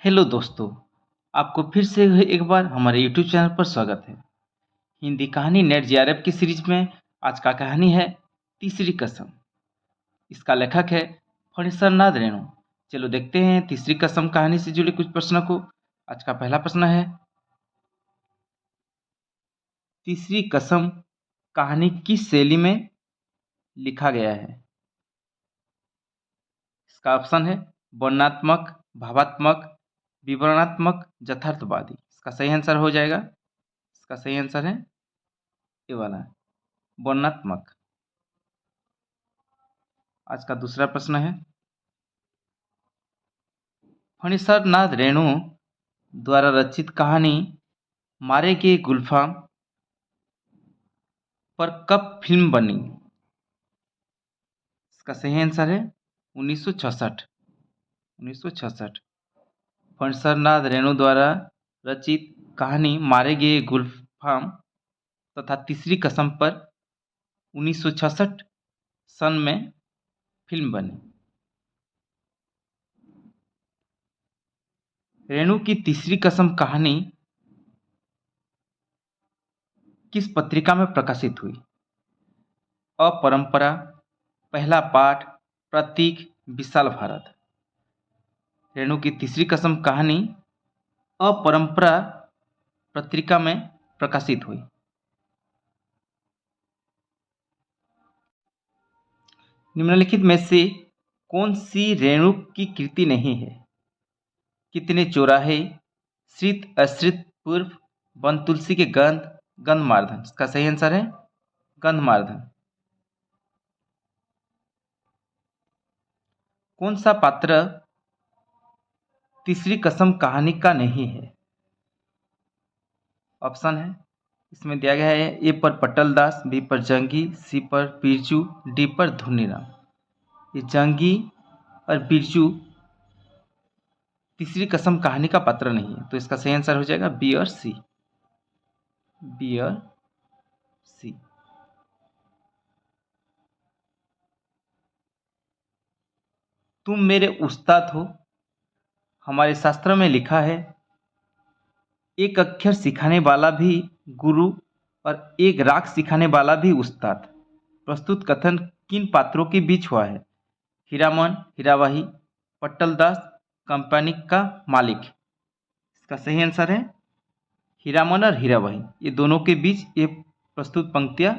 Hello दोस्तों, आपको फिर से एक बार हमारे यूट्यूब चैनल पर स्वागत है। हिंदी कहानी नेट जेआरएफ की सीरीज में आज का कहानी है तीसरी कसम। इसका लेखक है फणीसर नाथ रेणु। चलो देखते हैं तीसरी कसम कहानी से जुड़े कुछ प्रश्नों को। आज का पहला प्रश्न है, तीसरी कसम कहानी किस शैली में लिखा गया है? इसका ऑप्शन है वर्णनात्मक, भावात्मक, विवरणात्मक, यथार्थवादी। इसका सही आंसर हो जाएगा, इसका सही आंसर है ये वाला, वर्णनात्मक। आज का दूसरा प्रश्न है, फणीसर नाथ रेणु द्वारा रचित कहानी मारे गए गुलफाम पर कब फिल्म बनी? इसका सही आंसर है 1966। 1966 फणीसर नाथ रेणु द्वारा रचित कहानी मारे गए गुलफाम तथा तीसरी कसम पर 1966 सन में फिल्म बनी। रेणु की तीसरी कसम कहानी किस पत्रिका में प्रकाशित हुई? अपरंपरा, पहला पाठ, प्रतीक, विशाल भारत। रेणु की तीसरी कसम कहानी अपरंपरा पत्रिका में प्रकाशित हुई। निम्नलिखित में से कौन सी रेणु की कृति नहीं है? कितने चौराहे, श्रित अश्रित पूर्व, वन तुलसी के गंध, गंधमार्दन। इसका सही आंसर है गंधमार्दन। कौन सा पात्र तीसरी कसम कहानी का नहीं है? ऑप्शन है इसमें दिया गया है, ए पर पटल दास, बी पर जंगी, सी पर बिरजू, डी पर धुनीराम। ये जंगी और बिरजू तीसरी कसम कहानी का पात्र नहीं है, तो इसका सही आंसर हो जाएगा बी और सी। बी और सी। तुम मेरे उस्ताद हो। हमारे शास्त्र में लिखा है, एक अक्षर सिखाने वाला भी गुरु और एक राग सिखाने वाला भी उस्ताद। प्रस्तुत कथन किन पात्रों के बीच हुआ है? हीरामन, हीराबाई, पट्टलदास, कंपनी का मालिक। इसका सही आंसर है हीरामन और हीराबाई, ये दोनों के बीच ये प्रस्तुत पंक्तियां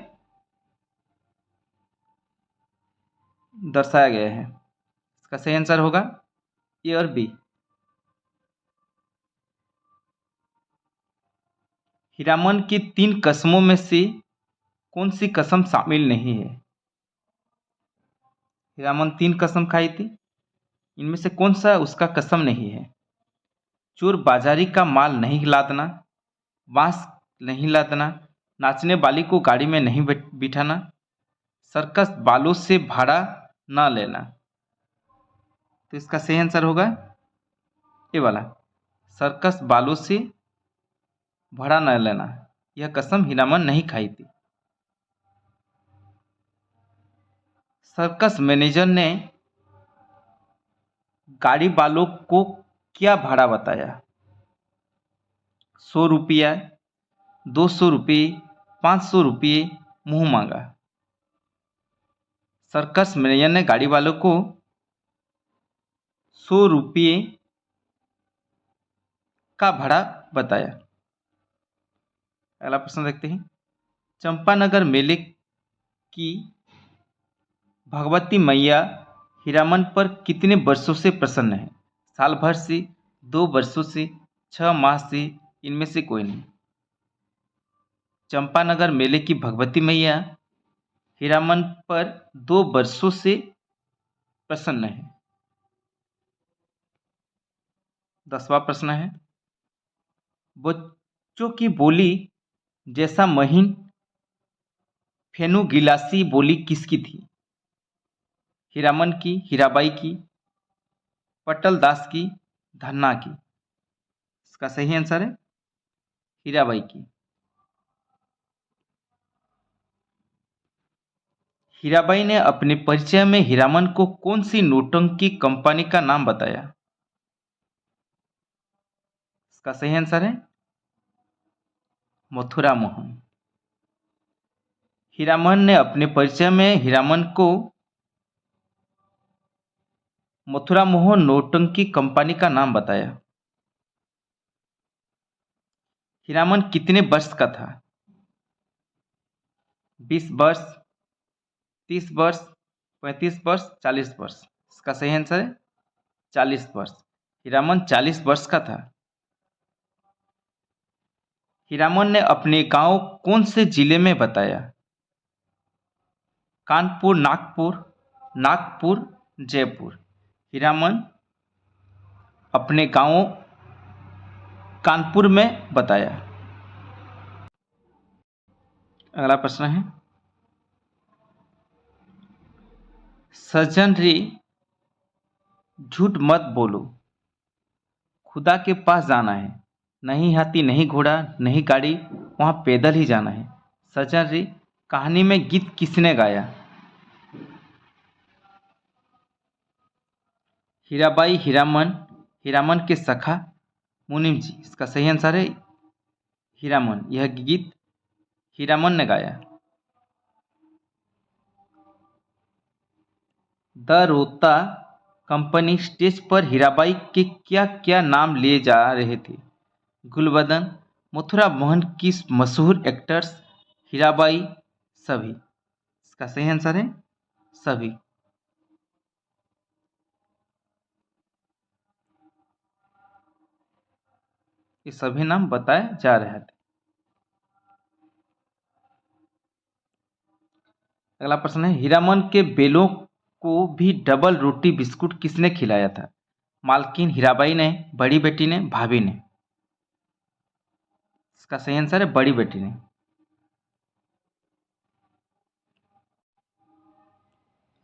दर्शाया गया है। इसका सही आंसर होगा ए और बी। हीरामन की 3 कसमों में से कौन सी कसम शामिल नहीं है? हीरामन 3 कसम खाई थी, इनमें से कौन सा उसका कसम नहीं है? चोर बाजारी का माल नहीं लादना, बांस नहीं लादना, नाचने वाली को गाड़ी में नहीं बिठाना, सर्कस बालों से भाड़ा न लेना। तो इसका सही आंसर होगा ये वाला, सर्कस बालों से भाड़ा न लेना। यह कसम हीरामन नहीं खाई थी। सर्कस मैनेजर ने गाड़ी वालों को क्या भाड़ा बताया? 100 रुपया, 200 रुपये, 500 रुपये, मुंह मांगा। सर्कस मैनेजर ने गाड़ी वालों को 100 रुपये का भाड़ा बताया। अगला प्रश्न देखते हैं, चंपानगर मेले की भगवती मैया हीरामन पर कितने वर्षों से प्रसन्न है? साल भर से, 2 वर्षों से, 6 माह से, इनमें से कोई नहीं। चंपानगर मेले की भगवती मैया हीरामन पर 2 वर्षों से प्रसन्न है। 10वां प्रश्न है, बच्चों की बोली जैसा महीन फेनु गिलासी बोली किसकी थी? हीरामन की, हीराबाई की, पटल दास की, धन्ना की। इसका सही आंसर है हीराबाई की। हीराबाई ने अपने परिचय में हीरामन को कौन सी नौटंकी कंपनी का नाम बताया? इसका सही आंसर है मथुरा मोहन। हीरामन ने अपने परिचय में हीरामन को मथुरा मोहन नौटंकी कंपनी का नाम बताया। हीरामन कितने वर्ष का था? 20 वर्ष, 30 वर्ष, 35 वर्ष, 40 वर्ष। इसका सही आंसर है 40 वर्ष। हीरामन 40 वर्ष का था। हीरामन ने अपने गांव कौन से जिले में बताया? कानपुर, नागपुर, नागपुर, जयपुर। हीरामन अपने गांव कानपुर में बताया। अगला प्रश्न है, सज्जन रे झूठ मत बोलो, खुदा के पास जाना है, नहीं हाथी नहीं घोड़ा नहीं गाड़ी, वहां पैदल ही जाना है। सज्जन रे कहानी में गीत किसने गाया? हीराबाई, हीरामन, हीरामन के सखा, मुनीम जी। इसका सही आंसर है हीरामन। यह गीत हीरामन ने गाया। द रोता कंपनी स्टेज पर हीराबाई के क्या क्या नाम लिए जा रहे थे? गुलबदन, मथुरा मोहन की मशहूर एक्टर्स, हीराबाई, सभी। इसका सही आंसर है सभी। ये सभी नाम बताए जा रहे थे। अगला प्रश्न है, हीरामन के बेलों को भी डबल रोटी बिस्कुट किसने खिलाया था? मालकिन, हीराबाई ने, बड़ी बेटी ने, भाभी ने। इसका सही आंसर है बड़ी बेटी ने।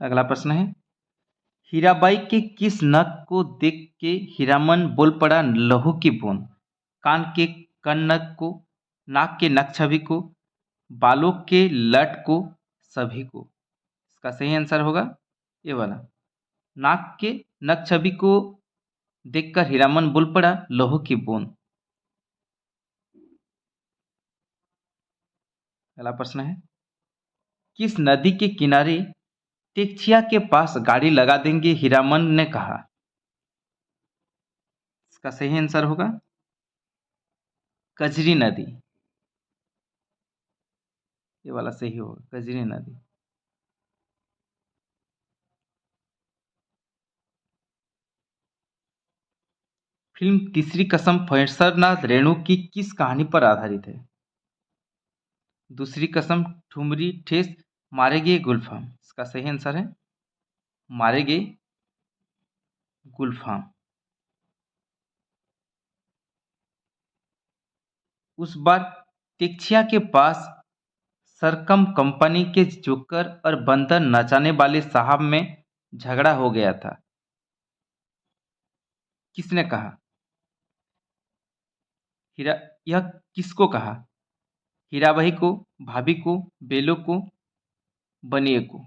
अगला प्रश्न है, हीराबाई के किस नख को देख के हीरामन बोल पड़ा लहू की बूंद? कान के कनक को, नाक के नक छवि को, बालों के लट को, सभी को। इसका सही आंसर होगा ये वाला, नाक के नक छवि को देखकर हीरामन बोल पड़ा लहू की बूंद। अगला प्रश्न है, किस नदी के किनारे टेक्चिया के पास गाड़ी लगा देंगे हीरामन ने कहा? इसका सही आंसर होगा कजरी नदी। ये वाला सही होगा कजरी नदी। फिल्म तीसरी कसम फणसरनाथ रेणु की किस कहानी पर आधारित है? दूसरी कसम, ठुमरी, ठेस, मारे गए गुलफाम। इसका सही आंसर है मारे गए गुलफाम। उस बार तिक्ष्या के पास सरकम कंपनी के जोकर और बंदर नचाने वाले साहब में झगड़ा हो गया था। किसने कहा? हीरा यह किसको कहा? हीराबाई को, भाभी को, बेलो को, बनिए को।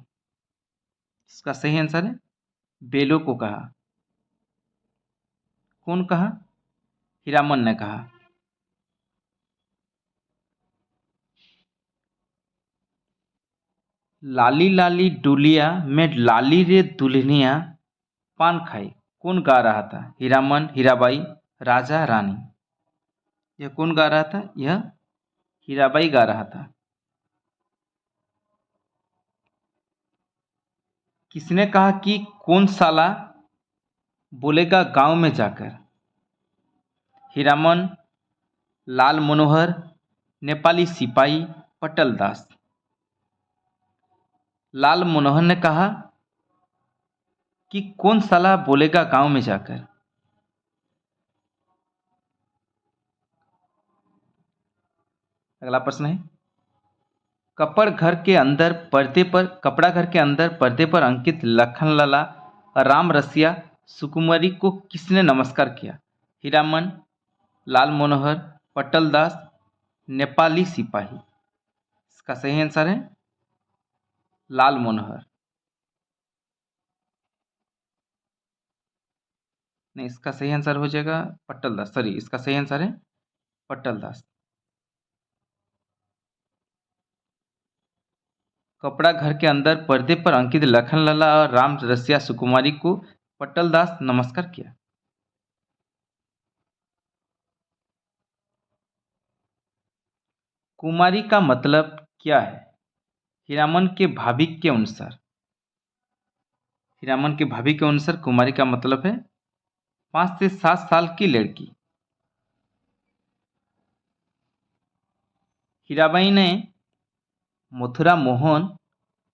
इसका सही आंसर है बेलो को कहा। कौन कहा? हीरामन ने कहा। लाली लाली डुलिया में लाली रे दुल्हनिया पान खाई, कौन गा रहा था? हीरामन, हीराबाई, राजा, रानी। यह कौन गा रहा था? यह हीराबाई गा रहा था। किसने कहा कि कौन साला बोलेगा गांव में जाकर? हीरामन, लाल मनोहर, नेपाली सिपाही, पटल दास। लाल मनोहर ने कहा कि कौन साला बोलेगा गांव में जाकर। अगला प्रश्न है, कपड़ा घर के अंदर पर्दे पर अंकित लखनलाला राम रसिया सुकुमारी को किसने नमस्कार किया? हीरामन, लाल मनोहर, पटल दास, नेपाली सिपाही। इसका सही आंसर है लाल मनोहर। नहीं, इसका सही आंसर हो जाएगा पट्टल दास। सॉरी, इसका सही आंसर है पट्टल दास। कपड़ा घर के अंदर पर्दे पर अंकित लखन लला और राम रसिया सुकुमारी को पट्टल दास नमस्कार किया। कुमारी का मतलब क्या है हीरामन के भाभी के अनुसार? हीरामन के भाभी के अनुसार कुमारी का मतलब है 5 से 7 साल की लड़की। हीराबाई ने मथुरा मोहन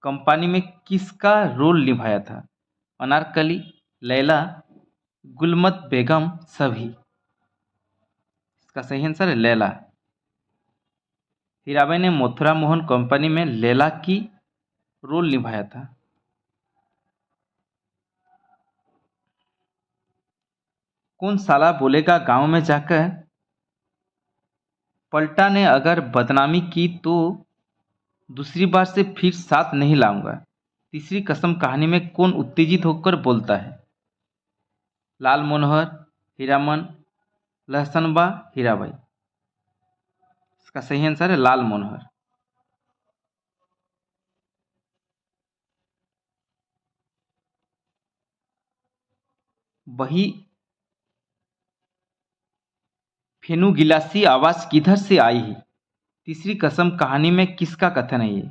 कंपनी में किसका रोल निभाया था? अनारकली, लैला, गुलमत बेगम, सभी। इसका सही आंसर है लैला। हीराबाई ने मथुरा मोहन कंपनी में लैला की रोल निभाया था। कौन साला बोलेगा गांव में जाकर पलटा ने अगर बदनामी की तो दूसरी बार से फिर साथ नहीं लाऊंगा। तीसरी कसम कहानी में कौन उत्तेजित होकर बोलता है? लाल मनोहर, हीरामन, लहसनबा, हीराबाई। इसका सही आंसर है लाल मनोहर। वही फेनु गिलासी आवाज किधर से आई है? तीसरी कसम कहानी में किसका कथन है ये?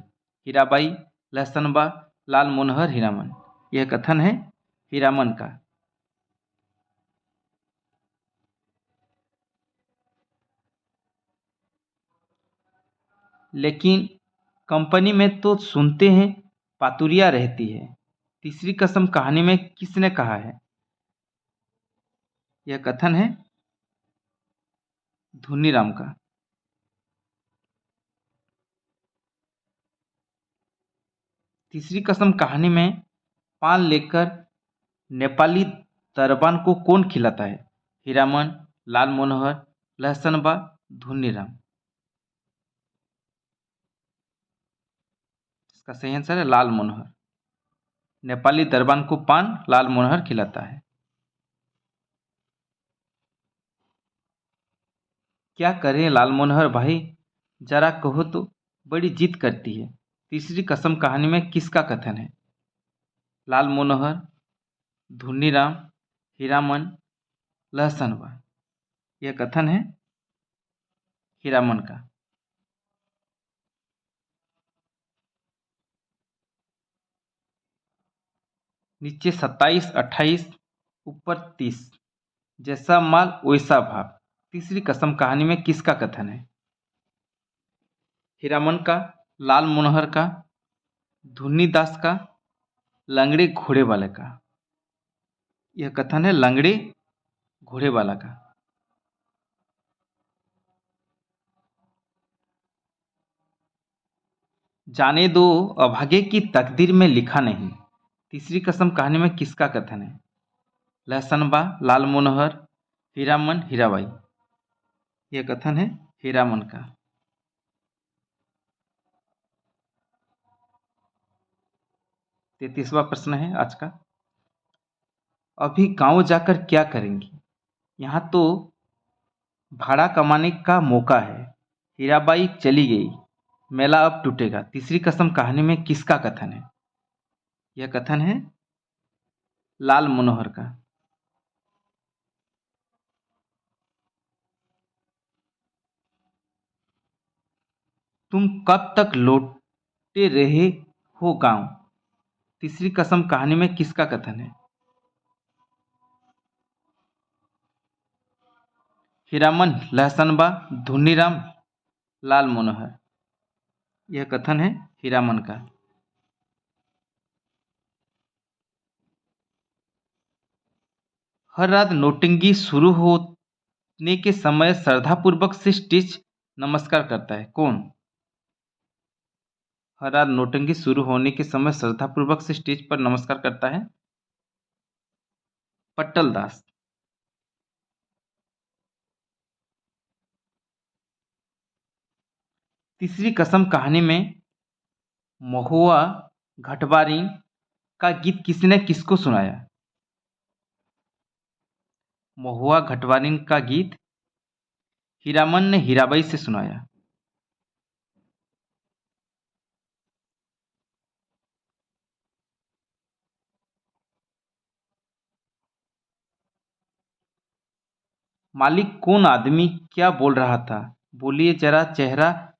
हीराबाई, लहसनबा, लाल मनोहर, हीरामन। यह कथन है हीरामन का। लेकिन कंपनी में तो सुनते हैं पातुरिया रहती है। तीसरी कसम कहानी में किसने कहा है? यह कथन है धुनीराम का। तीसरी कसम कहानी में पान लेकर नेपाली दरबान को कौन खिलाता है? हीरामन, लाल मनोहर, लहसनबा, धुनीराम। इसका सही आंसर है लाल मनोहर। नेपाली दरबान को पान लाल मनोहर खिलाता है। क्या करें लाल मनोहर भाई, जरा कहो तो, बड़ी जिद करती है। तीसरी कसम कहानी में किसका कथन है? लाल मनोहर, धुनीराम, हीरामन, लहसनबा। यह कथन है हीरामन का। नीचे 27, 28, ऊपर 30, जैसा माल वैसा भाव। तीसरी कसम कहानी में किसका कथन है? हीरामन का, लाल मनोहर का, धुनी दास का, लंगड़े घोड़े वाले का। यह कथन है लंगड़े घोड़े वाला का। जाने दो अभागे की तकदीर में लिखा नहीं। तीसरी कसम कहानी में किसका कथन है? लहसनबा, लाल मनोहर, हीरामन, हीराबाई। यह कथन है हीरामन का। 33वां प्रश्न है आज का। अभी गांव जाकर क्या करेंगी? यहाँ तो भाड़ा कमाने का मौका है। हीराबाई चली गई, मेला अब टूटेगा। तीसरी कसम कहानी में किसका कथन है? यह कथन है लाल मनोहर का। तुम कब तक लौटे रहे हो गांव? तीसरी कसम कहानी में किसका कथन है? हीरामन, लहसनबा, धुनीराम, लाल मनोहर। यह कथन है हीरामन का। हर रात नौटंकी शुरू होने के समय श्रद्धापूर्वक से स्टेज नमस्कार करता है कौन? हर रात नौटंकी शुरू होने के समय श्रद्धापूर्वक से स्टेज पर नमस्कार करता है पट्टल दास। तीसरी कसम कहानी में महुआ घटबारी का गीत किसने किसको सुनाया? महुआ घटवारिन का गीत हीरामन ने हीराबाई से सुनाया। मालिक कौन आदमी क्या बोल रहा था, बोलिए जरा चेहरा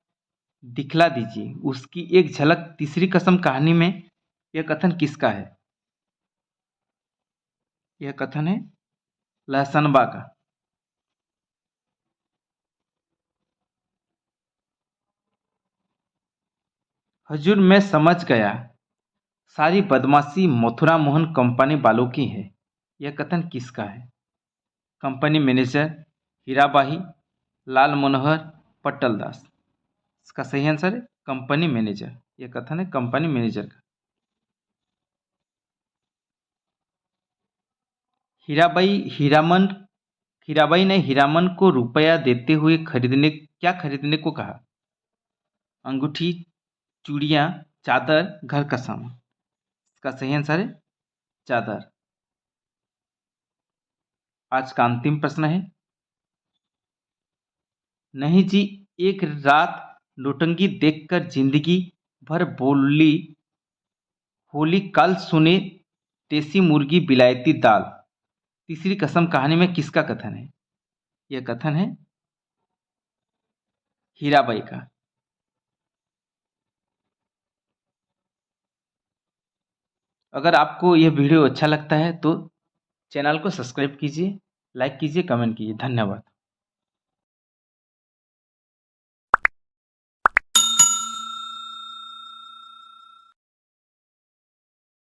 दिखला दीजिए। उसकी एक झलक तीसरी कसम कहानी में। यह कथन किसका है? यह कथन है लहसनबा का। हजूर मैं समझ गया, सारी बदमाशी मथुरा मोहन कंपनी वालों की है। यह कथन किसका है? कंपनी मैनेजर हीराबाई, लाल मनोहर, पट्टलदास। इसका सही आंसर है कंपनी मैनेजर। यह कथन है कंपनी मैनेजर का। हीराबाई ने हीरामन को रुपया देते हुए खरीदने को कहा? अंगूठी, चूड़ियां, चादर, घर का सामान। इसका सही आंसर है चादर। आज का अंतिम प्रश्न है। नहीं जी, एक रात नौटंकी देखकर जिंदगी भर बोली होली कल सुने देसी मुर्गी बिलायती दाल। तीसरी कसम कहानी में किसका कथन है? यह कथन है हीराबाई का। अगर आपको यह वीडियो अच्छा लगता है तो चैनल को सब्सक्राइब कीजिए, लाइक कीजिए, कमेंट कीजिए। धन्यवाद।